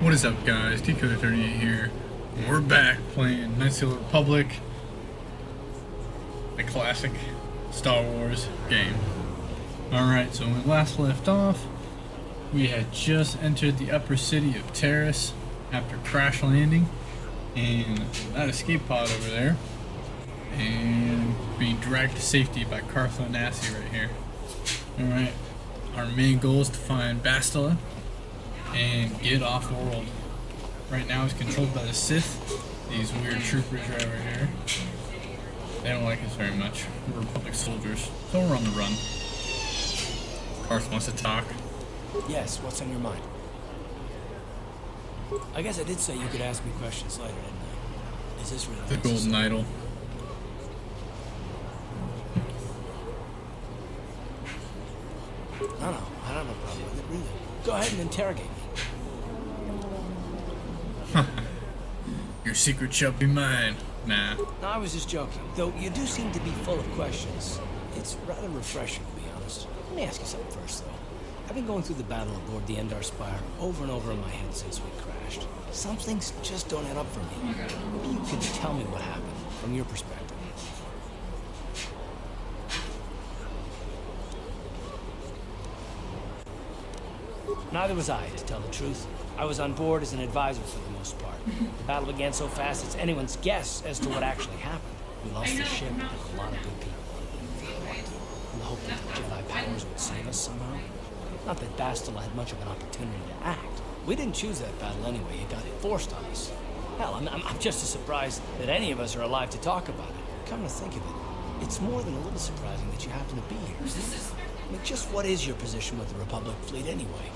What is up, guys? Decoder38 here. We're back playing Knights of the Republic, the classic Star Wars game. Alright, so when we last left off, we had just entered the upper city of Taris after crash landing in that escape pod over there and being dragged to safety by Carth right here. Alright, our main goal is to find Bastila and get off world. Right now it's controlled by the Sith, these weird troopers right over here. They don't like us very much. We're Republic soldiers, so we're on the run. Carth wants to talk. Yes, what's on your mind? I guess I did say you could ask me questions later, didn't I? Is this really The golden idol. No, I don't have a problem with it, really. Go ahead and interrogate me. Your secret shall be mine. Nah. No, I was just joking. Though you do seem to be full of questions. It's rather refreshing, to be honest. Let me ask you something first, though. I've been going through the battle aboard the Endar Spire over and over in my head since we crashed. Some things just don't add up for me. Maybe you could tell me what happened, from your perspective. Neither was I, to tell the truth. I was on board as an advisor for the most part. The battle began so fast it's anyone's guess as to what actually happened. We lost the ship and a lot of good people. In the hope that the Jedi powers would save us somehow. Not that Bastila had much of an opportunity to act. We didn't choose that battle anyway. It got forced on us. Hell, I'm just as surprised that any of us are alive to talk about it. Come to think of it, it's more than a little surprising that you happen to be here. I mean, just what is your position with the Republic fleet anyway?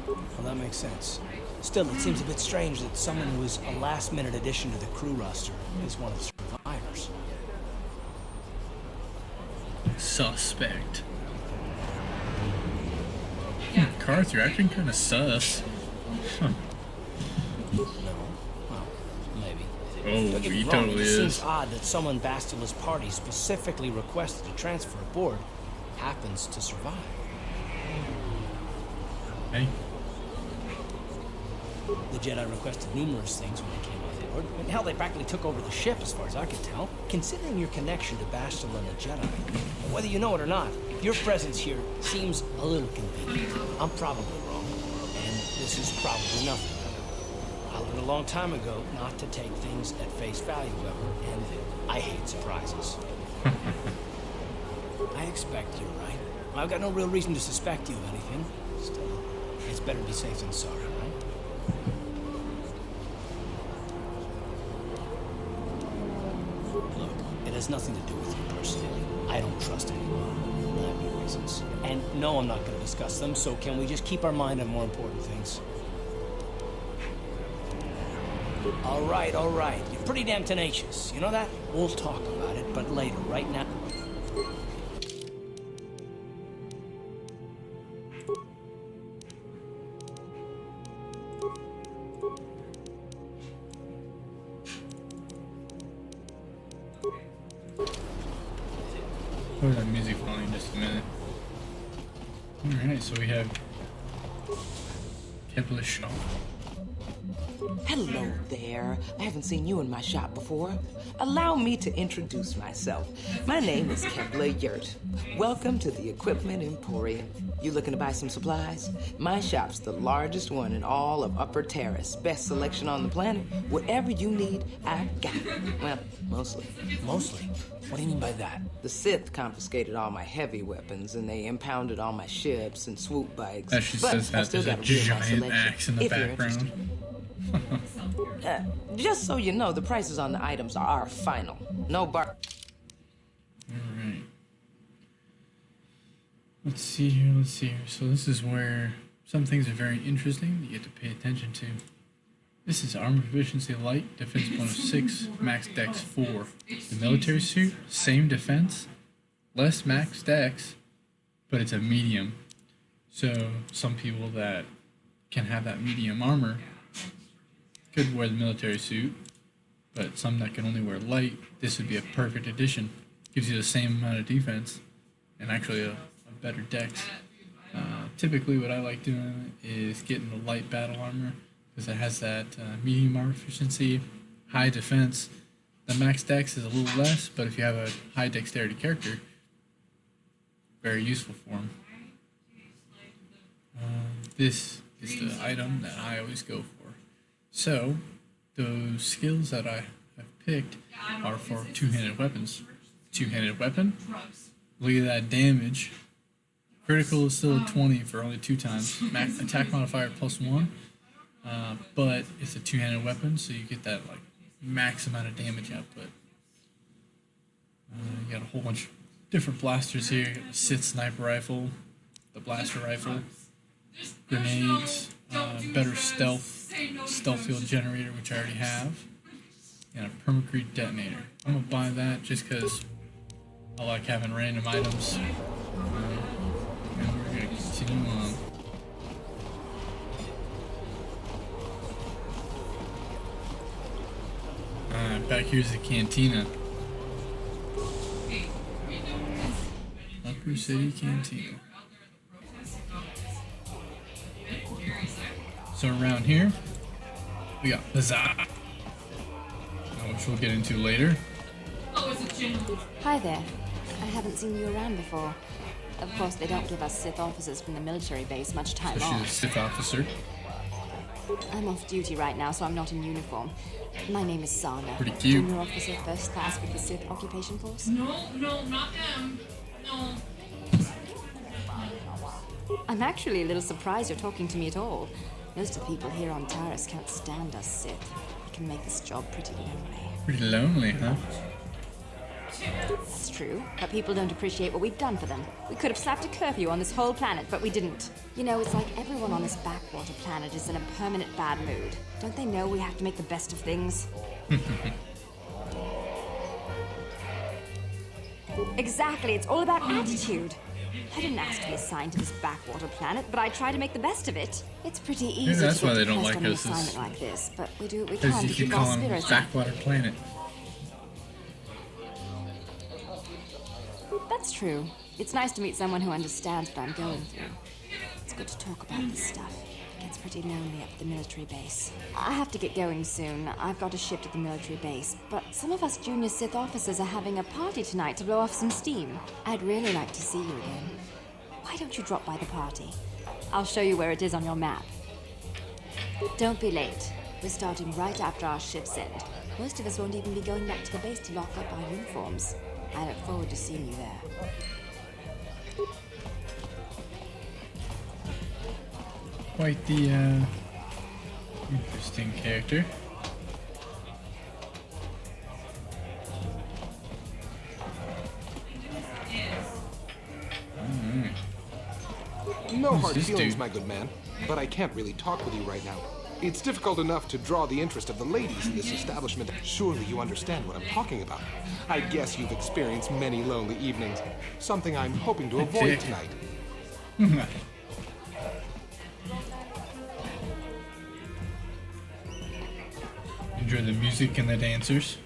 Well, that makes sense. Still, it seems a bit strange that someone who was a last-minute addition to the crew roster is one of the survivors. Suspect. Carth, you're acting kind of sus. No. Well, maybe. Oh, Don't get me he wrong, totally it is. seems odd that someone Bastila's party specifically requested to transfer aboard happens to survive. Hey. The Jedi requested numerous things when they came on board. And hell, they practically took over the ship, as far as I could tell. Considering your connection to Bastila and the Jedi, whether you know it or not, your presence here seems a little convenient. I'm probably wrong, and this is probably nothing. I learned a long time ago not to take things at face value, ever, and I hate surprises. I expect you're right. I've got no real reason to suspect you of anything. Still, it's better to be safe than sorry, right? Look, it has nothing to do with you personally. I don't trust anyone. I have my reasons. And no, I'm not going to discuss them, so can we just keep our mind on more important things? All right. You're pretty damn tenacious. You know that? We'll talk about it, but later. Right now... What was that music playing? Just a minute. Alright, so we have Kepler Shaw. Hello there. I haven't seen you in my shop before. Allow me to introduce myself. My name is Kepler Yurt. Welcome to the Equipment Emporium. You looking to buy some supplies? My shop's the largest one in all of Upper Terrace. Best selection on the planet. Whatever you need, I've got it. Well, mostly. Mostly? What do you mean by that? The Sith confiscated all my heavy weapons, and they impounded all my ships and swoop bikes. As she But says I that, still there's a got a real nice giant selection, axe in the if you're background. Just so you know, the prices on the items are final. No bar. Alright. Let's see here. So this is where some things are very interesting that you get to pay attention to. This is armor proficiency light, defense bonus 6, max dex 4. The military suit, same defense, less max dex, but it's a medium. So some people that can have that medium armor could wear the military suit, but some that can only wear light, this would be a perfect addition. Gives you the same amount of defense and actually a better dex typically what I like doing is getting the light battle armor because it has that medium armor efficiency, high defense. The max dex is a little less, but if you have a high dexterity character, very useful for him. This is the item that I always go for. So, those skills that I have picked are for two-handed weapons. Two-handed weapon, look at that damage. Critical is still a 20 for only 2 times. Max attack modifier +1, but it's a two-handed weapon, so you get that like max amount of damage output. You got a whole bunch of different blasters here. You got the Sith sniper rifle, the blaster rifle, grenades, better stealth field generator, which I already have, and a permacrete detonator. I'm gonna buy that just because I like having random items. And we're gonna continue on. Back here's the cantina. Upper City Cantina. So around here, we got Bazaar, which we'll get into later. Hi there. I haven't seen you around before. Of course, they don't give us Sith officers from the military base much time So she's a off. Sith officer. I'm off duty right now, so I'm not in uniform. My name is Sana. Pretty cute. Junior officer, first class with the Sith occupation force. No, not them. No. I'm actually a little surprised you're talking to me at all. Most of the people here on Taris can't stand us Sith. We can make this job pretty lonely. Pretty lonely, huh? That's true, but people don't appreciate what we've done for them. We could have slapped a curfew on this whole planet, but we didn't. You know, it's like everyone on this backwater planet is in a permanent bad mood. Don't they know we have to make the best of things? Exactly, it's all about attitude. I didn't ask to be assigned to this backwater planet, but I try to make the best of it. It's pretty easy Maybe that's to why get they don't depressed like on an us, assignment is like this, but we do what we Because can to you can keep call our them spirits up. backwater planet. That's true. It's nice to meet someone who understands what I'm going through. It's good to talk about this stuff. It gets pretty lonely up at the military base. I have to get going soon. I've got a shift at the military base. But some of us junior Sith officers are having a party tonight to blow off some steam. I'd really like to see you again. Why don't you drop by the party? I'll show you where it is on your map. Don't be late. We're starting right after our shifts end. Most of us won't even be going back to the base to lock up our uniforms. I look forward to seeing you there. Quite the interesting character. No Who's hard this feelings, dude? my good man, but I can't really talk with you right now. It's difficult enough to draw the interest of the ladies in this establishment. Surely you understand what I'm talking about. I guess you've experienced many lonely evenings. Something I'm hoping to avoid dick. tonight. Enjoy the music and the dancers.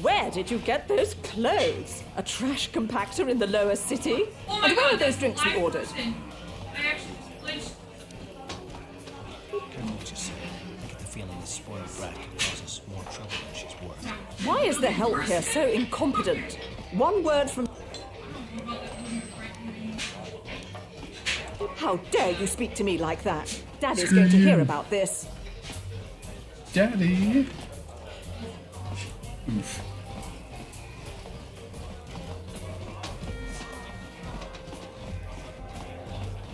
Where did you get those clothes? A trash compactor in the lower city? Oh my And where God, are those drinks we I ordered? I actually glitched. Careful what you say. I get the feeling this spoiled brat could cause us more trouble than she's worth. Why is the help here so incompetent? One word from... How dare you speak to me like that? Daddy's going to hear about this. Daddy! Oof.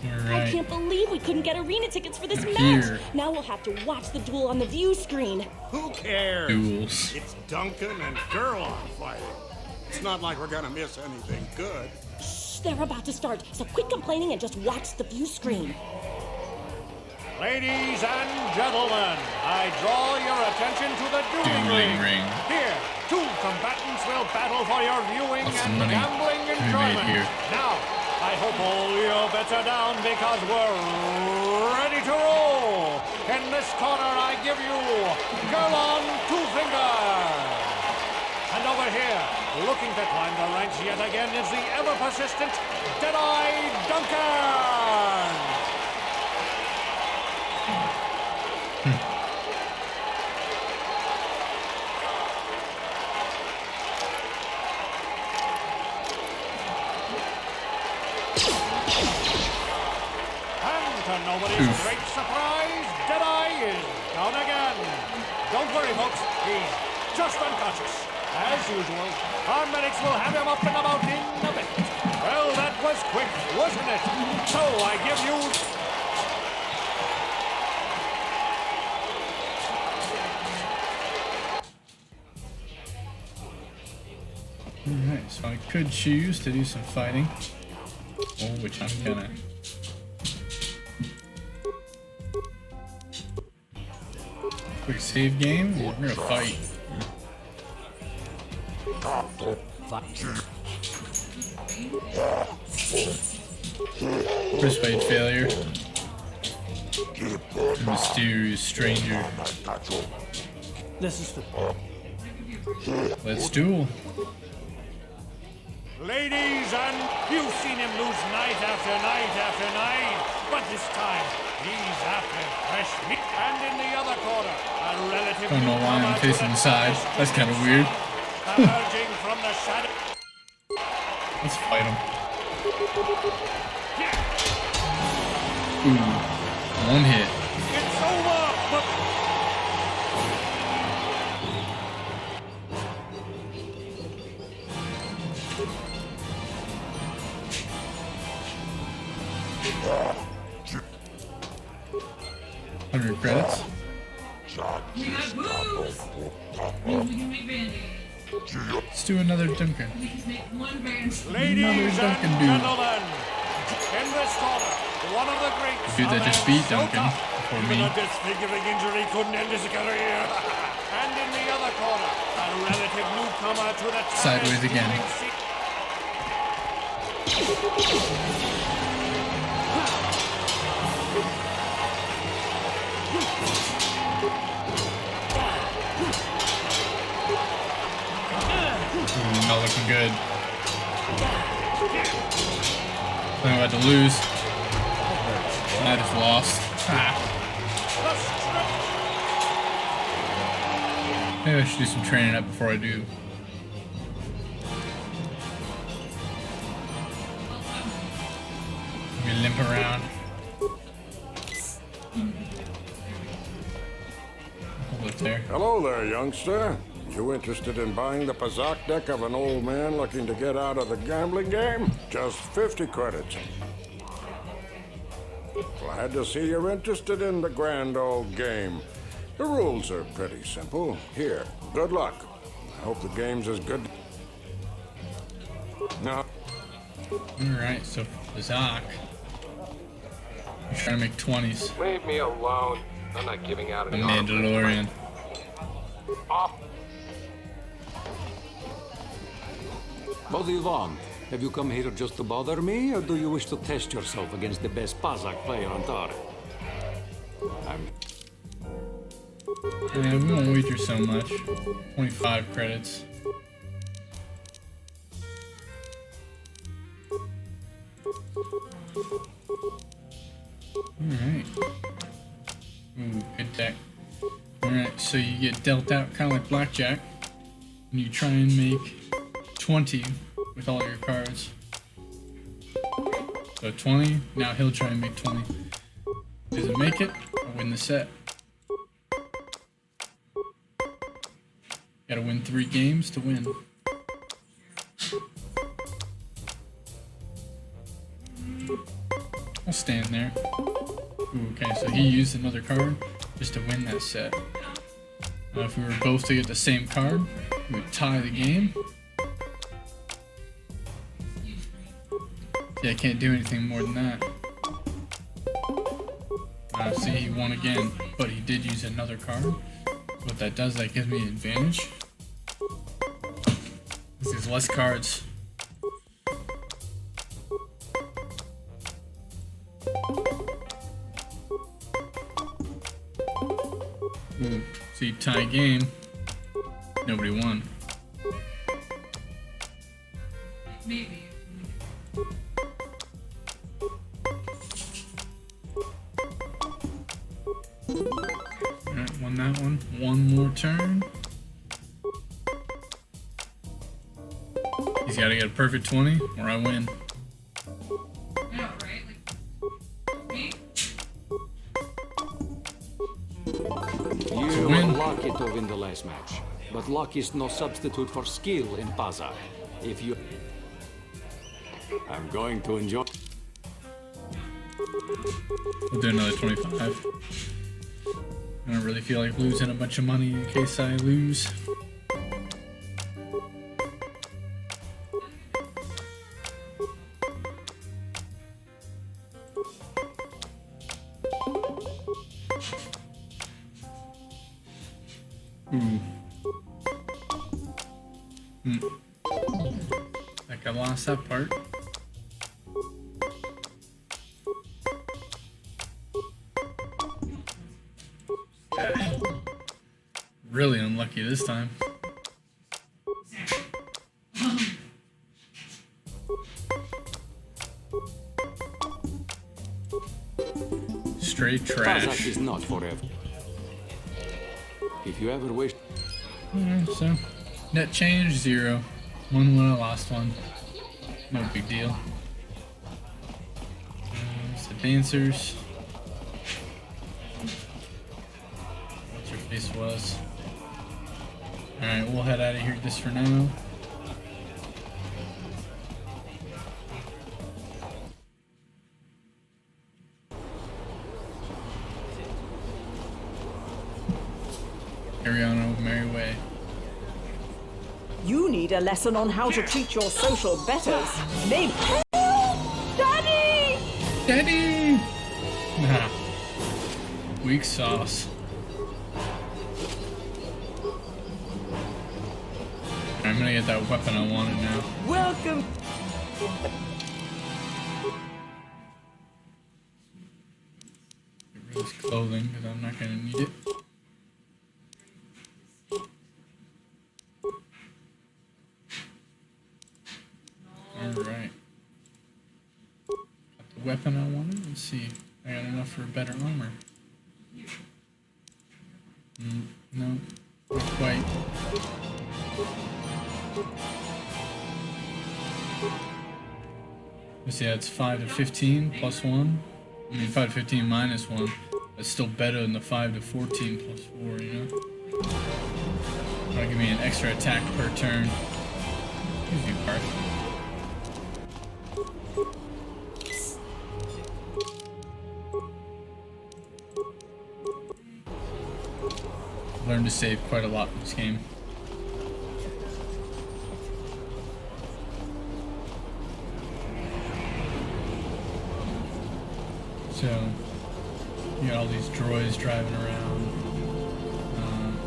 I Alright. can't believe we couldn't get arena tickets for this We're match. here. Now we'll have to watch the duel on the view screen. Who cares? Duels. It's Duncan and Gerlach fighting. It's not like we're gonna miss anything good. Shh, they're about to start, so quit complaining and just watch the view screen. Ladies and gentlemen, I draw your attention to the dueling Dueling ring. ring. Here, two combatants will battle for your viewing Lots of and money gambling to be made enjoyment. here. Now, I hope all your bets are down because we're ready to roll. In this corner, I give you Girl on Two Fingers. And over here, looking to climb the ranks yet again, is the ever-persistent Deadeye Duncan. To nobody's great surprise, Deadeye is down again. Don't worry, folks. He's just unconscious. As usual, our medics will have him up and about in a bit. Well, that was quick, wasn't it? So I give you... Alright, so I could choose to do some fighting. Oh, which I'm gonna... Quick save game, we're gonna fight. First fight failure. Mysterious stranger. This is for... Let's duel. Ladies, and you've seen him lose night after night after night, but this time he's after fresh meat. And in the other corner, a relative Don't know why I'm facing the side. That's kind of weird. emerging from the shadow. Let's fight him. Ooh, one hit. It's over, but 100 credits. We got booze! Means we can make band-aids. Let's do another Duncan. We can make one band-aid. ladies Another and Duncan dude. gentlemen, in this corner, one of the greats. Dude that a just man beat so Duncan tough, before even me. a disfiguring injury couldn't end his career. And in the other corner, a relative newcomer to the Sideways Taris again. evening scene. Not looking good. I'm about to lose. I just lost. Maybe I should do some training up before I do. Maybe limp around. Hold it there. Hello there, youngster. You interested in buying the Pazak deck of an old man looking to get out of the gambling game? Just 50 credits. Glad to see you're interested in the grand old game. The rules are pretty simple. Here, good luck. I hope the game's as good. No. Alright, so for Zach, I'm trying to make 20s. Leave me alone. I'm not giving out A any Mandalorian. What do you want? Have you come here just to bother me, or do you wish to test yourself against the best Pazak player on Taris? Yeah, we won't wager so much. 25 credits. Alright. Ooh, good deck. Alright, so you get dealt out kind of like blackjack. And you try and make 20 with all your cards. So 20, now he'll try and make 20. Doesn't make it, I win the set. Gotta win 3 games to win. I'll stand there. Ooh, okay, so he used another card just to win that set. Now if we were both to get the same card, we would tie the game. Yeah, I can't do anything more than that. See, he won again, but he did use another card. What that does, that gives me an advantage. This is less cards. See, tie game. Nobody won. Maybe. Alright, won that one. One more turn. He's got to get a perfect 20 or I win. Yeah, right? Like, me? You win. were lucky to win the last match, but luck is no substitute for skill in Pazak. If you... I'm going to enjoy... We'll do another 25. I don't really feel like losing a bunch of money in case I lose. Like I lost that part. Really unlucky this time. Straight trash. Pazak is not forever. If you ever wish... So, net change 0. Won one, I lost one. No big deal. It's the dancers. What's your face was? Alright, we'll head out of here just for now. Carry on our merry way. You need a lesson on how to treat your social betters. Maybe. Daddy! Daddy! Nah. Weak sauce. I'm gonna get that weapon I wanted now. Welcome. Get rid of this clothing because I'm not gonna need it. Alright. Got the weapon I wanted. Let's see. I got enough for better armor. No. Not quite. Let's see, that's 5 to 15 plus 1. I mean, 5 to 15 minus 1. That's still better than the 5 to 14 plus 4, you know? That'll give me an extra attack per turn. Excuse you, Carth. Learned to save quite a lot in this game. So, you got all these droids driving around,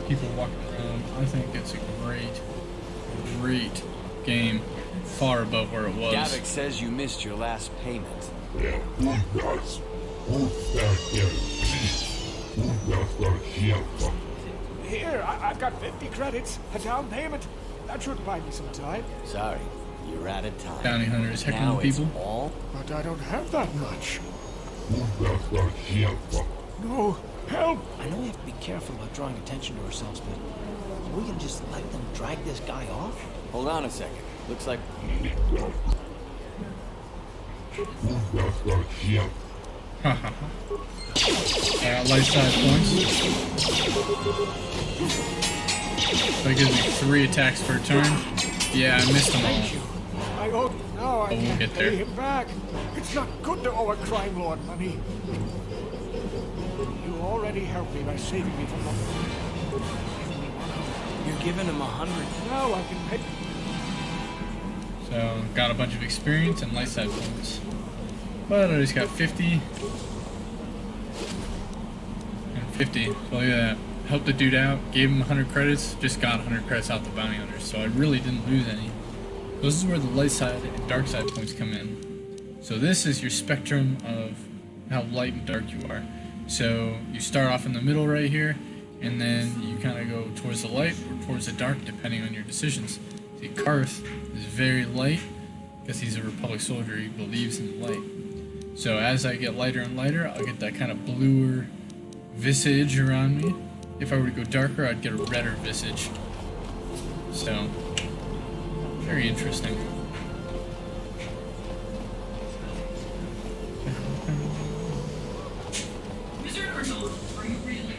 people walking around. I think it's a great game, far above where it was. Gavik says you missed your last payment. Here, I've got 50 credits, a down payment. That should buy me some time. Sorry, you're out of time. Bounty hunters heckling Now it's people. all... But I don't have that much. No, help! I know we have to be careful about drawing attention to ourselves, but are we gonna just let them drag this guy off? Hold on a second. Looks like... Lifestyle points. That gives me 3 attacks per turn. Yeah, I missed them all. I owe... Now I We'll can't get pay there. him back. It's not good to owe a crime lord money. You already helped me by saving me from the... You're giving him 100. Now I can pay... So, got a bunch of experience and lifestyle points. But I just got 50. And 50. So look at that. Helped the dude out, gave him 100 credits, just got 100 credits out the bounty hunters. So I really didn't lose any. This is where the light side and dark side points come in. So this is your spectrum of how light and dark you are. So you start off in the middle right here, and then you kind of go towards the light or towards the dark, depending on your decisions. See, Carth is very light because he's a Republic soldier. He believes in light. So as I get lighter and lighter, I'll get that kind of bluer visage around me. If I were to go darker, I'd get a redder visage. So, very interesting. Wizard or not? Are you really?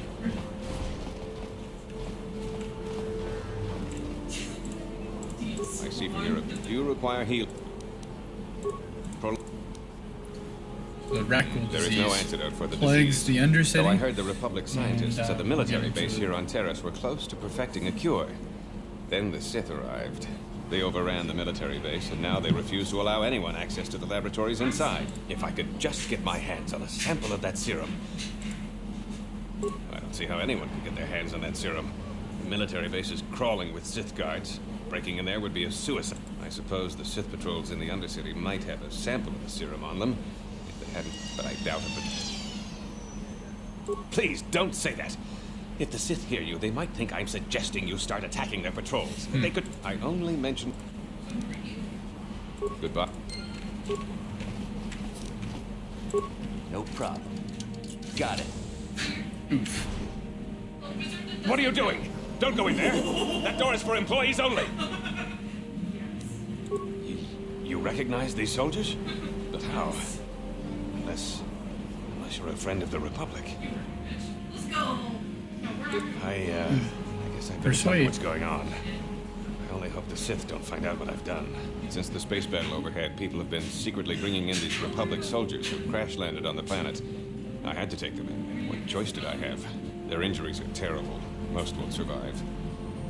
I see from your you require heal. The Raccoon There is disease no antidote for the plagues disease. the Undercity. Though I heard the Republic scientists and, at the military yeah, base here on Taris were close to perfecting a cure. Then the Sith arrived. They overran the military base, and now they refuse to allow anyone access to the laboratories inside. If I could just get my hands on a sample of that serum. I don't see how anyone could get their hands on that serum. The military base is crawling with Sith guards. Breaking in there would be a suicide. I suppose the Sith patrols in the Undercity might have a sample of the serum on them. If they hadn't, but I doubt it. But please, don't say that. If the Sith hear you, they might think I'm suggesting you start attacking their patrols. They could... I only mentioned... Goodbye. No problem. Got it. What are you doing? Don't go in there. That door is for employees only. You recognize these soldiers? But how? Unless you're a friend of the Republic. Let's go. I guess I better tell you what's going on. I only hope the Sith don't find out what I've done. Since the space battle overhead, people have been secretly bringing in these Republic soldiers who crash-landed on the planet. I had to take them in. What choice did I have? Their injuries are terrible. Most won't survive.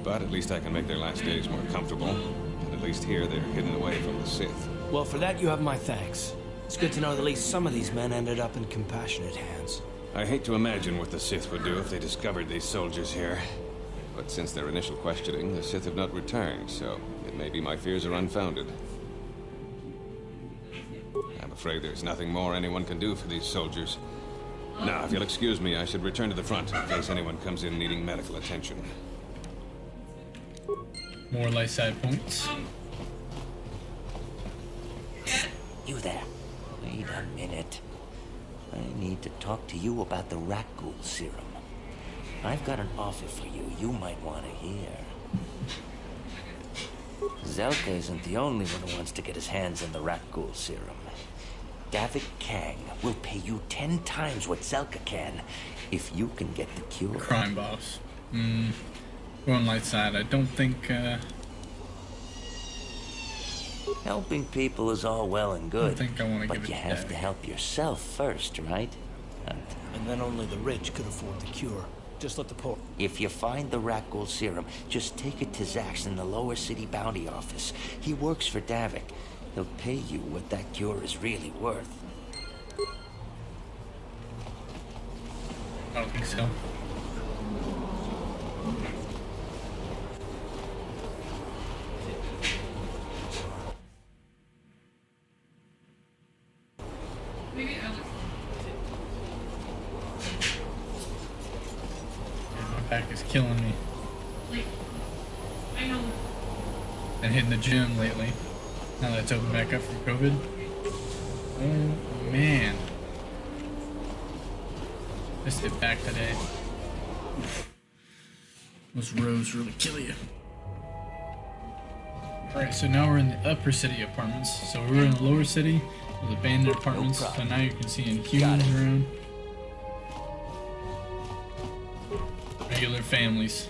But at least I can make their last days more comfortable. And at least here, they're hidden away from the Sith. Well, for that, you have my thanks. It's good to know that at least some of these men ended up in compassionate hands. I hate to imagine what the Sith would do if they discovered these soldiers here. But since their initial questioning, the Sith have not returned, so it may be my fears are unfounded. I'm afraid there's nothing more anyone can do for these soldiers. Now, if you'll excuse me, I should return to the front in case anyone comes in needing medical attention. More light side points. You there. Wait a minute. I need to talk to you about the Rakghoul serum. I've got an offer for you might want to hear. Zelka isn't the only one who wants to get his hands on the Rakghoul serum. Davik Kang will pay you 10 times what Zelka can if you can get the cure. Crime boss. Going light side. I don't think, Helping people is all well and good, I think I want to but give it you to have to Davik. help yourself first, right? And then only the rich could afford the cure. Just let the poor... If you find the Rakghoul serum, just take it to Zax in the lower city bounty office. He works for Davik. He'll pay you what that cure is really worth. I don't think so. Maybe Alex. My back is killing me. Like, I know. Been hitting the gym lately. Now that it's opened back up from COVID. Oh man. Just hit back today. Those rows really kill you. Alright, so now we're in the upper city apartments. So we were in the lower city with abandoned apartments. So now you can see humans around. Regular families.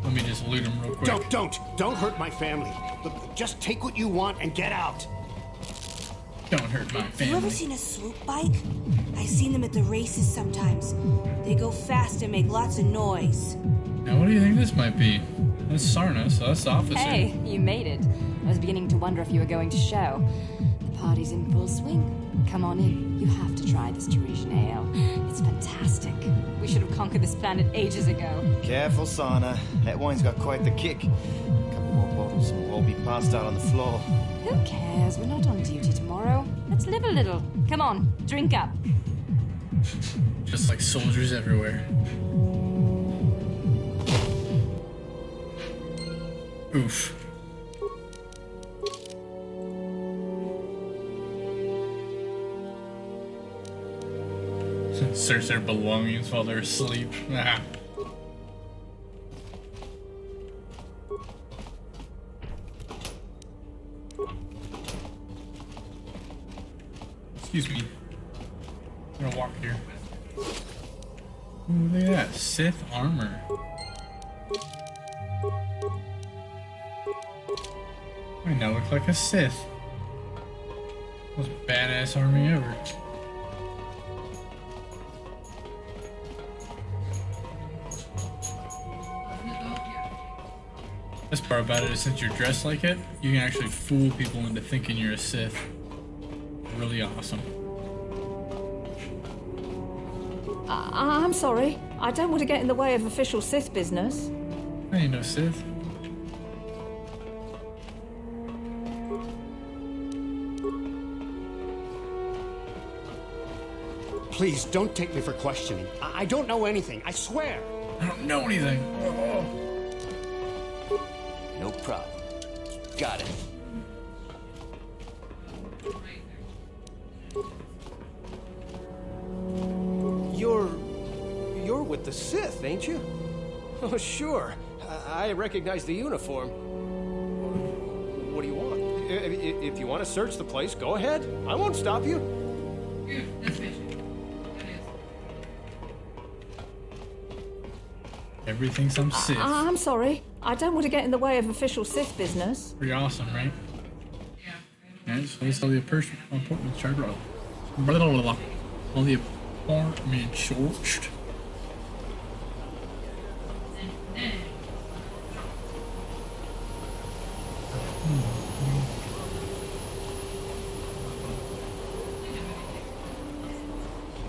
Let me just loot them real quick. Don't hurt my family. Look, just take what you want and get out. Don't hurt my You ever family. seen a swoop bike? I've seen them at the races sometimes. They go fast and make lots of noise. Now, what do you think this might be? That's Sarna, so that's the officer. Hey, you made it. I was beginning to wonder if you were going to show. The party's in full swing. Come on in. You have to try this Tarisian ale. It's fantastic. We should have conquered this planet ages ago. Careful, Sana. That wine's got quite the kick. A couple more bottles and we'll all be passed out on the floor. Who cares? We're not on duty tomorrow. Let's live a little. Come on, drink up. Just like soldiers everywhere. Oof. Search their belongings while they're asleep. Ah. Excuse me. I'm gonna walk here. Ooh, look at that. Sith armor. I now look like a Sith. Most badass army ever. Best part about it is since you're dressed like it, you can actually fool people into thinking you're a Sith. Really awesome. I'm sorry. I don't want to get in the way of official Sith business. I ain't no Sith. Please, don't take me for questioning. I don't know anything, I swear. I don't know anything. Oh. No problem. Got it. You're with the Sith, ain't you? Oh, sure. I recognize the uniform. What do you want? If you want to search the place, go ahead. I won't stop you. Everything some Sith. I'm sorry. I don't want to get in the way of official Sith business. Pretty awesome, right? Yeah, so let's all the appointments charged. Blah, blah, blah. All the appointments charged.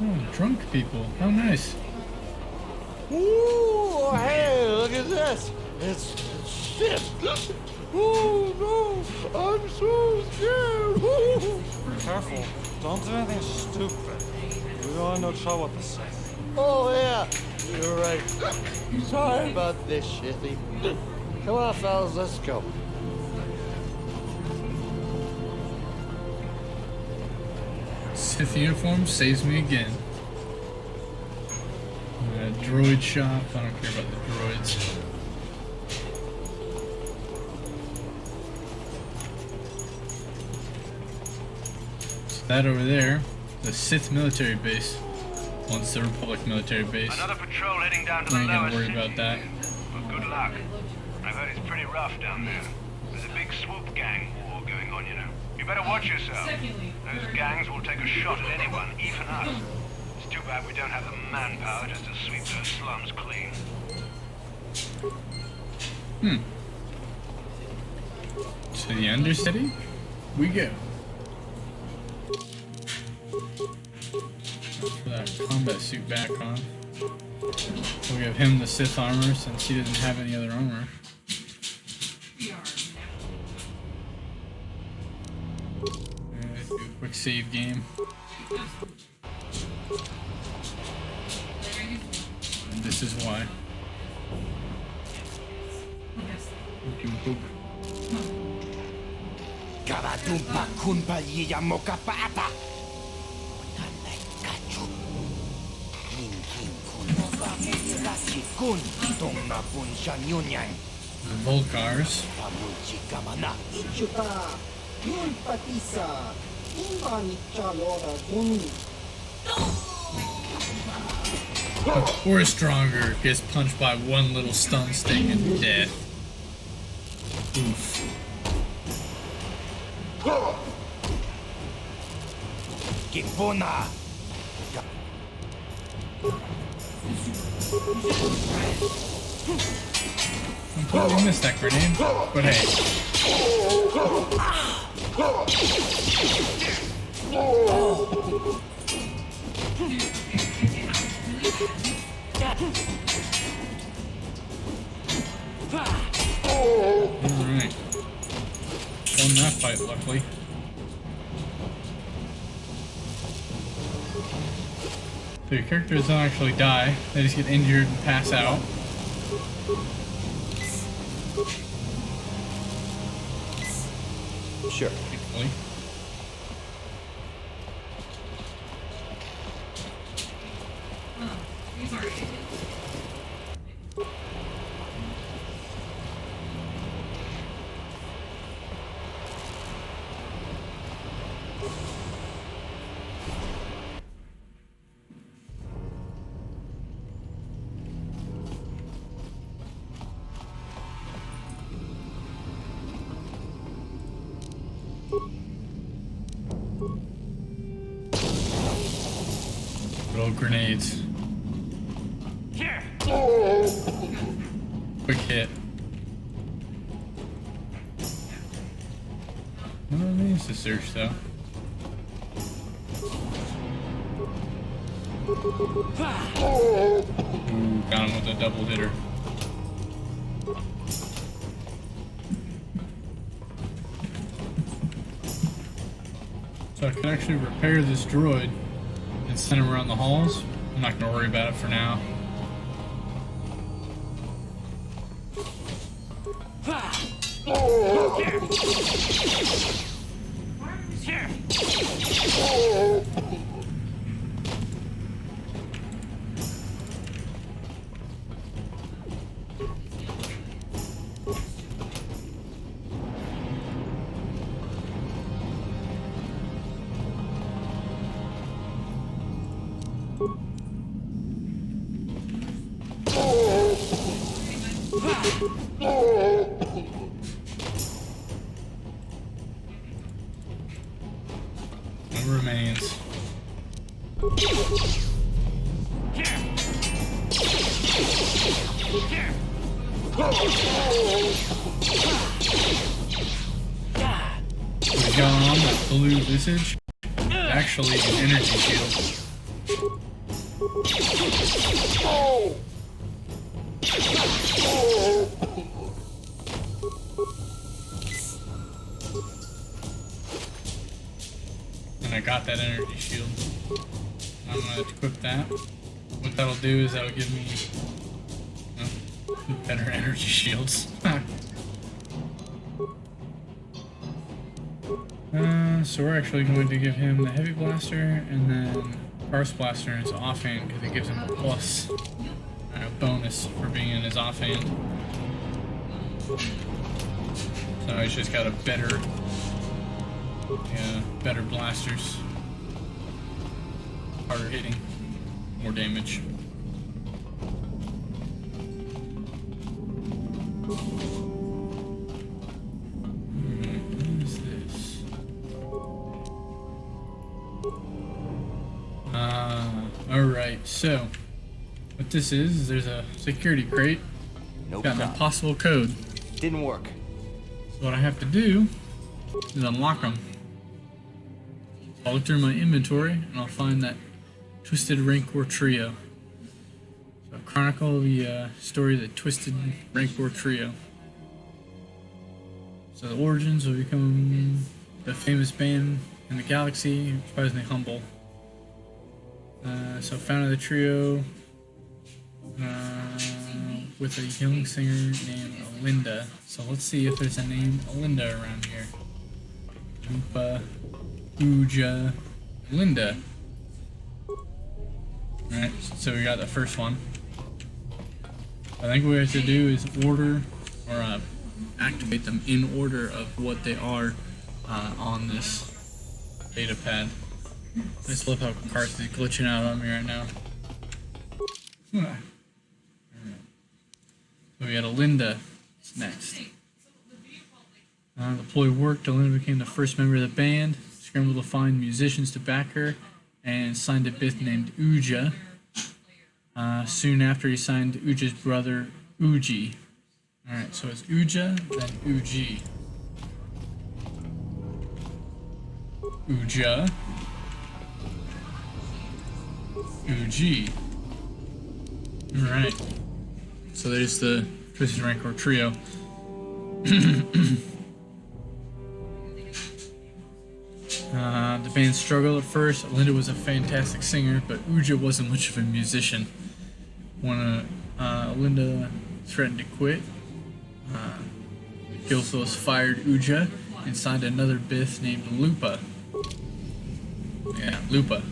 Oh, drunk people. How nice. Ooh, hey, look at this. It's shit. Oh, no. I'm so scared. Ooh. Careful. Don't do anything stupid. We don't want no trouble with the Sith. Oh, yeah. You're right. Sorry about this, shitty. Come on, fellas, let's go. Sith uniform saves me again. Droid shop. I don't care about the droids. So that over there, the Sith military base. Once the Republic military base. Another patrol heading down to I the ain't lower gonna worry city. about that. Well, good luck. I've heard it's pretty rough down there. There's a big swoop gang war going on, you know. You better watch yourself. Those gangs will take a shot at anyone, even us. It's too bad we don't have the manpower just to sweep those slums clean. To the Undercity we go. Put that combat suit back on. We'll give him the Sith armor since he doesn't have any other armor. Do a quick save game. And this is why. Karatumpa kunpa yiya mokapata. Nanay kachu. Hinhin kunova mulirachi kun. Tongna pun shanyunyan. The Volcars. Pamuchi kamana. Ichuta. Yun patisa. Imani chalora gun. Or stronger gets punched by one little stun sting and death. Oof. Kipuna. Completely missed that grenade, but hey. Alright. Won that fight, luckily. So your characters don't actually die, they just get injured and pass out. Sure. Thankfully. These are idiots. Little grenades. Quick hit. No needs to search though. Ooh, got him with a double hitter. So I can actually repair this droid and send him around the halls. I'm not gonna worry about it for now. One remains. We got on that blue visage. Actually, an energy shield. And I got that energy shield. I'm gonna equip that. What that'll do is that'll give me better energy shields. So we're actually going to give him the heavy blaster and then Carth blaster in his offhand because it gives him a plus, a bonus for being in his offhand. So he's just got a better, better blasters, harder hitting, more damage. Alright, so what this is there's a security crate. Nope. Got an impossible code. Didn't work. So what I have to do is unlock them. I'll look through my inventory and I'll find that Twisted Rancor Trio. So I'll chronicle the story of the Twisted Rancor Trio. So the origins will become the famous band in the galaxy, surprisingly humble. So founded the trio with a young singer named Alinda. So let's see if there's a name Alinda around here. Oompa, Uja, Alinda. Alright, so we got the first one. I think what we have to do is order or activate them in order of what they are on this data pad. I just love how Carth is glitching out on me right now. Alright. So we got Alinda next. The ploy worked. Alinda became the first member of the band, scrambled to find musicians to back her, and signed a bit named Uja. Soon after, he signed Uja's brother, Uji. Alright, so it's Uja, then Uji. Uja. Uji. Alright. So there's the Twisted Rancor Trio. The band struggled at first. Alinda was a fantastic singer, but Uja wasn't much of a musician. When Alinda threatened to quit, Gilthos fired Uja inside another Bith named Lupa. Yeah, Lupa.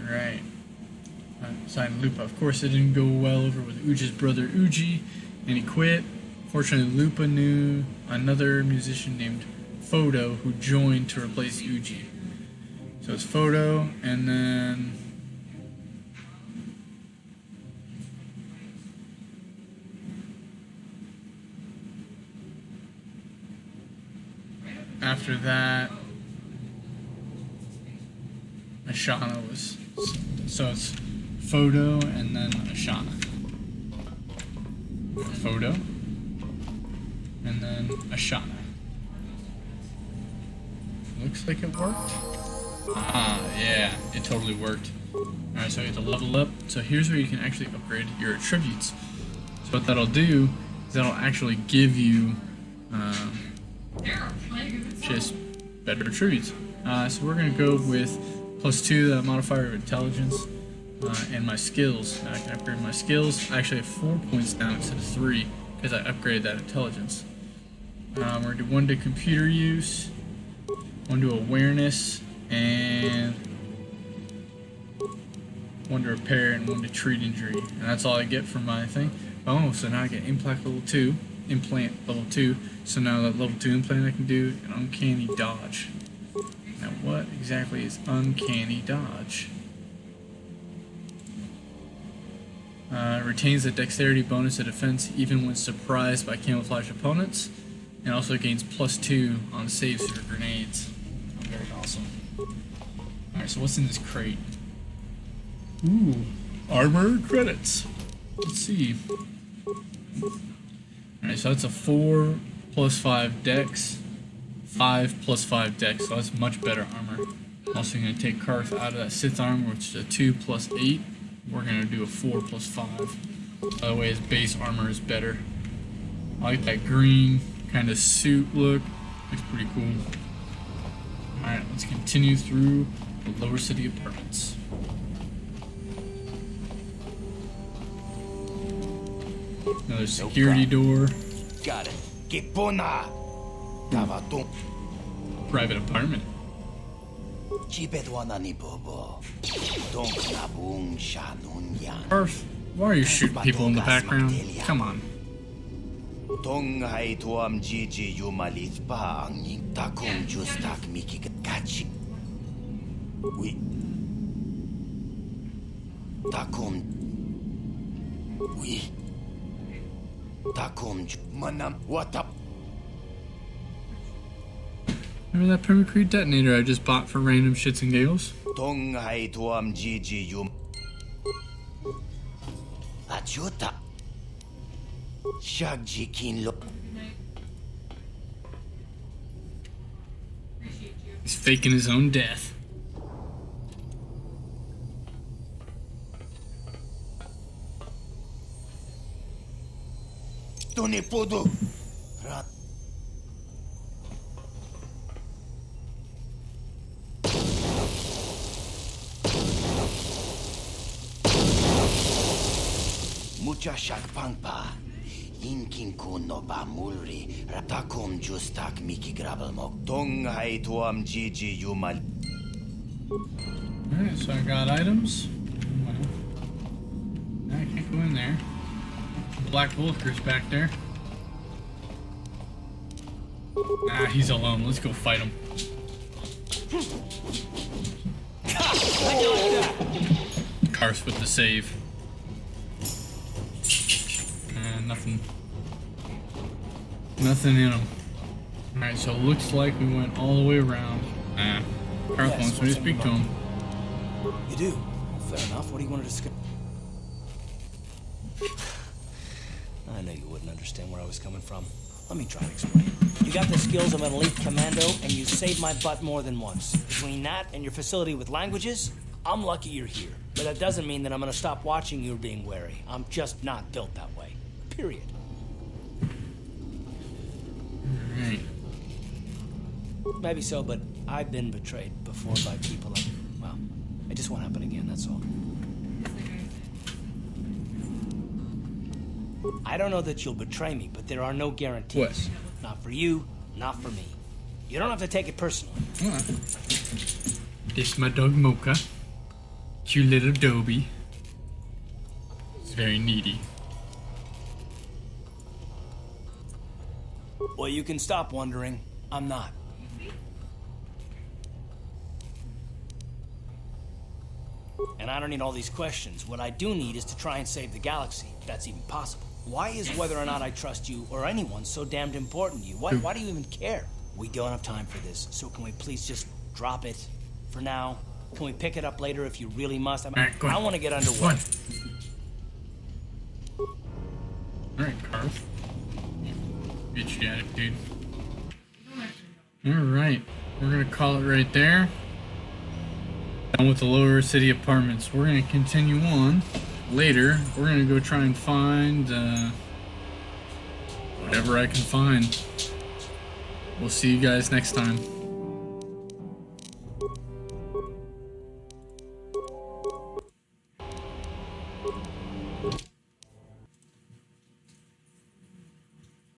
Right. Inside Lupa. Of course, it didn't go well over with Uji's brother Uji, and he quit. Fortunately, Lupa knew another musician named Photo who joined to replace Uji. So it's Photo, and then after that, Ashana was. So it's Photo and then Ashana. Photo and then Ashana. Looks like it worked. Ah, yeah, it totally worked. Alright, so you have to level up. So here's where you can actually upgrade your attributes. So what that'll do is that'll actually give you just better attributes. So we're going to go with +2, the modifier of intelligence, and my skills. Now I can upgrade my skills. I actually have 4 points now instead of 3 because I upgraded that intelligence. We're going to do 1 to computer use, 1 to awareness, and 1 to repair, and 1 to treat injury. And that's all I get from my thing. Oh, so now I get implant level 2. So now that level 2 implant I can do an uncanny dodge. Now what exactly is uncanny dodge? Retains the dexterity bonus of defense even when surprised by camouflage opponents, and also gains +2 on saves for grenades. Very awesome. Alright, so what's in this crate? Ooh, armor credits. Let's see. Alright, so that's a 4 + 5 dex, 5 + 5 dex, so that's much better armor. Also going to take Carth out of that Sith armor, which is a 2 + 8. We're going to do a 4 + 5. By the way, his base armor is better. I like that green kind of suit look. Looks pretty cool. Alright, let's continue through the lower city apartments. Another security door. Got it. Kipuna. Tavatung. Private apartment. Carth, why are you shooting people in the background? Come on. Tonghai tuam Gigi Yumalit pa ang takum justak mikikachi. We takum. We takum manam what up? Remember that permacrete detonator I just bought for random shits and giggles? Tonghai tuam Gigi Yum Achuta Shagji Kinlo. He's faking his own death. Tony Podo. Mucha shakpangpa. Inkin kuno ba mulri. Ratakum justak miki grabelmok. Tonghai tuam Gigi Yumal. Alright, so I got items. Well, I can't go in there. Black Vulker's back there. Ah, he's alone. Let's go fight him. Carth with the save. Nothing in him. Alright, so it looks like we went all the way around. Carth wants me to speak to him. You do? Fair enough. What do you want to discuss? I know you wouldn't understand where I was coming from. Let me try to explain. You got the skills of an elite commando, and you saved my butt more than once. Between that and your facility with languages, I'm lucky you're here. But that doesn't mean that I'm gonna stop watching you or being wary. I'm just not built that way. Period. Alright. Maybe so, but I've been betrayed before by people like, well, it just won't happen again, that's all. I don't know that you'll betray me, but there are no guarantees. What? Not for you, not for me. You don't have to take it personally. Alright. This is my dog Mocha. Cute little Dobie. It's very needy. Well, you can stop wondering. I'm not. And I don't need all these questions. What I do need is to try and save the galaxy, if that's even possible. Why is whether or not I trust you or anyone so damned important to you? Why do you even care? We don't have time for this, so can we please just drop it for now? Can we pick it up later if you really must? I want to get underway. Alright, Carth. Get you at it, dude. Alright, we're gonna call it right there. Done with the lower city apartments. We're gonna continue on later. We're gonna go try and find whatever I can find. We'll see you guys next time.